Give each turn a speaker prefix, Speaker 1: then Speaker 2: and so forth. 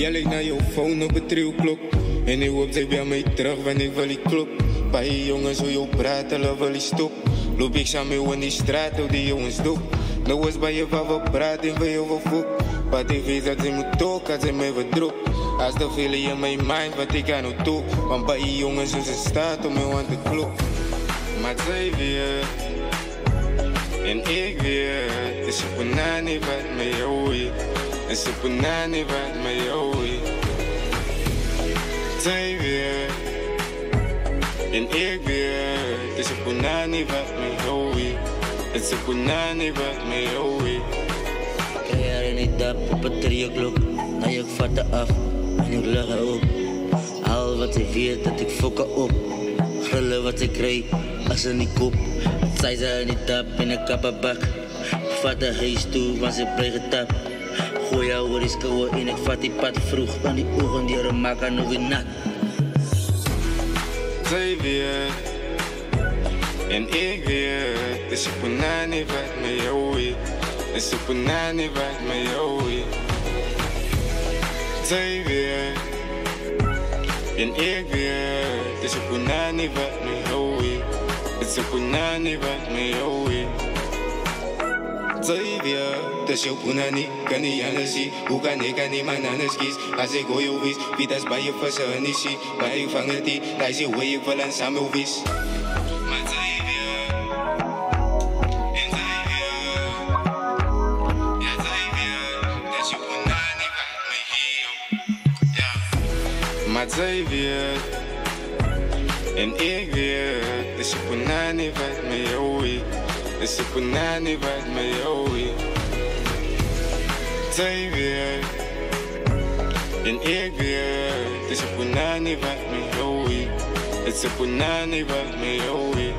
Speaker 1: Jij lijkt naar jouw phone op het trilklok. En nu op zij bij mij terug wanneer ik wil die klop. Bij die jongens hoe je praat, hulle wil die stop. Loop ik samen in die straat, hoe die jongens doop. Nou is bij je wat we praten, bij je wat voek. Wat ik weet dat ze moet talk, als ze mij wat drop. Als de veel in mijn mind, wat ik aan het doen. Want bij die jongens hoe ze staat om me aan te klop. Maar zij weer, en ik weer. Het is een banaan wat mij ooit. Het is een banaan wat mij ooit. Zij weer, en ik weer. Het is een banaan wat mij ooit. Het is een banaan wat mij ooit.
Speaker 2: Krijg er niet op op het 3 o'clock. Nou ik vat er af en ik leg erop. Al wat ik weet dat ik fokken op. Grillen wat ik kreeg als ze niet koop. Zij ze niet op in een kappenbak. Vat de huis toe, want ze breken tap. Gooi jou hoor eens kouwen in, ik vat die pad vroeg. Want die ogen die er maken nog weer nat.
Speaker 1: Zij weer, en ik weer. Het is een banaan wat mij ooit. Het is een banaan wat mij ooit. Zij weer, en ik weer. Het is een banaan wat mij ooit. Het is een banaan wat mij ooit. Zij weer, het is jouw banaan, kan niet anders zien. Hoe kan ik aan iemand anders kiezen? Als ik hoor je wist, wie dat is bij je versen niet zie. Bij je vangen die, dat is je hoe ik wil en samen wist. Maar zij weer, en zij weer. Ja, zij weer, dat is jouw banaan wat mij hier. Ja. Maar zij weer, en ik weer. Het is een banaan wat mij ooit. Het is een banaan wat mij ooit. Zij weer, en ik weer. Het is een banaan wat mij ooit. Het is een banaan wat mij ooit.